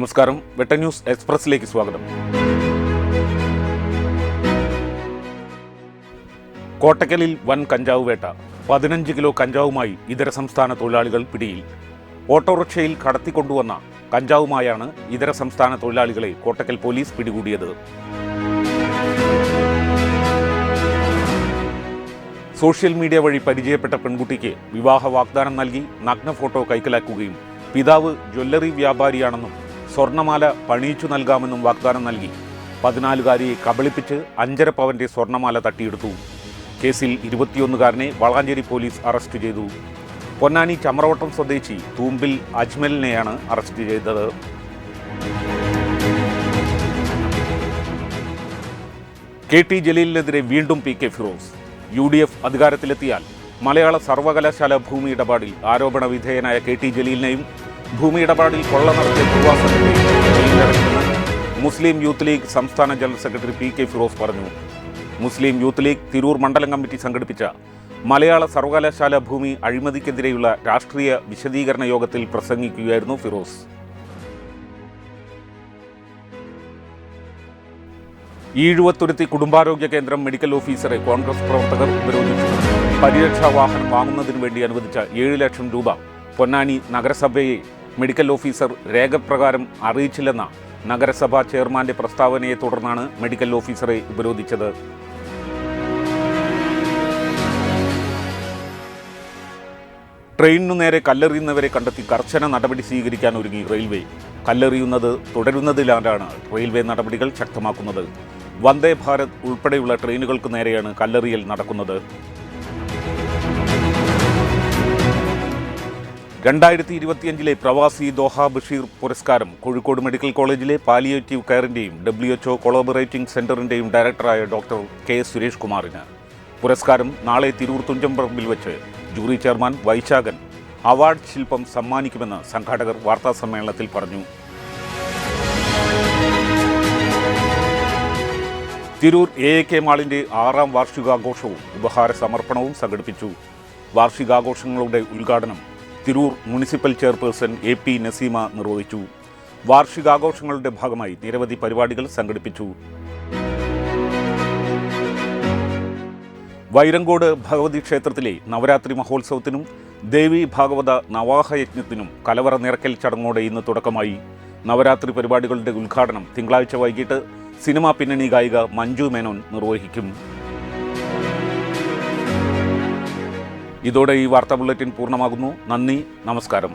നമസ്കാരം. വെട്ട ന്യൂസ് എക്സ്പ്രസിലേക്ക് സ്വാഗതം. കോട്ടക്കലിൽ വൻ കഞ്ചാവ് വേട്ട. 15 കിലോ കഞ്ചാവുമായി ഇതര സംസ്ഥാന തൊഴിലാളികൾ പിടിയിൽ. ഓട്ടോറിക്ഷയിൽ കടത്തിക്കൊണ്ടുവന്ന കഞ്ചാവുമായാണ് ഇതര സംസ്ഥാന തൊഴിലാളികളെ കോട്ടക്കൽ പോലീസ് പിടികൂടിയത്. സോഷ്യൽ മീഡിയ വഴി പരിചയപ്പെട്ട പെൺകുട്ടിക്ക് വിവാഹ വാഗ്ദാനം നൽകി നഗ്ന ഫോട്ടോ കൈക്കലാക്കുകയും പിതാവ് ജ്വല്ലറി വ്യാപാരിയാണെന്നും സ്വർണ്ണമാല പണിയിച്ചു നൽകാമെന്നും വാഗ്ദാനം നൽകി 14-കാരിയെ കബളിപ്പിച്ച് 5.5 പവന്റെ സ്വർണ്ണമാല തട്ടിയെടുത്തു. കേസിൽ 21-കാരനെ വളാഞ്ചേരി പോലീസ് അറസ്റ്റ് ചെയ്തു. പൊന്നാനി ചമ്രവട്ടം സ്വദേശി തൂമ്പിൽ അജ്മലിനെയാണ് അറസ്റ്റ് ചെയ്തത്. KT ജലീലിനെതിരെ വീണ്ടും PK ഫിറോസ്. UDF അധികാരത്തിലെത്തിയാൽ മലയാള സർവകലാശാല ഭൂമി ഇടപാടിൽ ആരോപണ വിധേയനായ KT ജലീലിനെയും ഭൂമി ഇടപാടിൽ കൊള്ള നടത്തിയ പ്രവാസികളെയും ജയിലിലടയ്ക്കുമെന്ന് മുസ്ലിം യൂത്ത് ലീഗ് സംസ്ഥാന ജനറൽ സെക്രട്ടറി PK ഫിറോസ് പറഞ്ഞു. മുസ്ലിം യൂത്ത് ലീഗ് തിരൂർ മണ്ഡലം കമ്മിറ്റി സംഘടിപ്പിച്ച മലയാള സർവകലാശാല ഭൂമി അഴിമതിക്കെതിരെയുള്ള രാഷ്ട്രീയ വിശദീകരണ യോഗത്തിൽ പ്രസംഗിക്കുകയായിരുന്നു ഫിറോസ്. ഈഴുവത്തുരുത്തി കുടുംബാരോഗ്യ കേന്ദ്രം മെഡിക്കൽ ഓഫീസറെ കോൺഗ്രസ് പ്രവർത്തകർ ഉപരോധിച്ചു. പരിരക്ഷാ വാഹനം വാങ്ങുന്നതിന് വേണ്ടി അനുവദിച്ച 7 ലക്ഷം രൂപ പൊന്നാനി നഗരസഭയെ മെഡിക്കൽ ഓഫീസർ രേഖപ്രകാരം അറിയിച്ചില്ലെന്ന നഗരസഭാ ചെയർമാന്റെ പ്രസ്താവനയെ തുടർന്നാണ് മെഡിക്കൽ ഓഫീസറെ ഉപരോധിച്ചത്. ട്രെയിനിനു നേരെ കല്ലെറിയുന്നവരെ കണ്ടെത്തി കർശന നടപടി സ്വീകരിക്കാൻ ഒരുങ്ങി റെയിൽവേ. കല്ലെറിയുന്നത് തുടരുന്നതിലാണ് റെയിൽവേ നടപടികൾ ശക്തമാക്കുന്നത്. വന്ദേ ഭാരത് ഉൾപ്പെടെയുള്ള ട്രെയിനുകൾക്ക് നേരെയാണ് കല്ലെറിയൽ നടക്കുന്നത്. 2025 പ്രവാസി ദോഹ ബഷീർ പുരസ്കാരം കോഴിക്കോട് മെഡിക്കൽ കോളേജിലെ പാലിയേറ്റീവ് കെയറിൻ്റെയും WHO കൊളാബറേറ്റിംഗ് സെൻ്ററിൻ്റെയും ഡയറക്ടറായ ഡോക്ടർ K സുരേഷ് കുമാറിന്. പുരസ്കാരം നാളെ തിരൂർ തുഞ്ചംപറമ്പിൽ വെച്ച് ജൂറി ചെയർമാൻ വൈശാഖൻ അവാർഡ് ശില്പം സമ്മാനിക്കുമെന്ന് സംഘാടകർ വാർത്താസമ്മേളനത്തിൽ പറഞ്ഞു. തിരൂർ AAK മാളിൻ്റെ 6ാം വാർഷികാഘോഷവും ഉപഹാര സമർപ്പണവും സംഘടിപ്പിച്ചു. വാർഷികാഘോഷങ്ങളുടെ ഉദ്ഘാടനം Tirur municipal chairperson AP Naseema നിർവഹിച്ചു. വാർഷികാഘോഷങ്ങളുടെ ഭാഗമായി നിരവധി പരിപാടികൾ സംഘടിപ്പിച്ചു. വൈരങ്കോട് ഭഗവതി ക്ഷേത്രത്തിലെ നവരാത്രി മഹോത്സവത്തിനും ദേവി ഭാഗവത നവാഹയജ്ഞത്തിനും കലവറ നിറയ്ക്കൽ ചടങ്ങോടെ ഇന്ന് തുടക്കമായി. നവരാത്രി പരിപാടികളുടെ ഉദ്ഘാടനം തിങ്കളാഴ്ച വൈകിട്ട് സിനിമാ പിന്നണി ഗായിക മഞ്ജു മേനോൻ നിർവഹിക്കും. ഇതോടെ ഈ വാർത്താ ബുള്ളറ്റിൻ പൂർണ്ണമാകുന്നു. നന്ദി, നമസ്കാരം.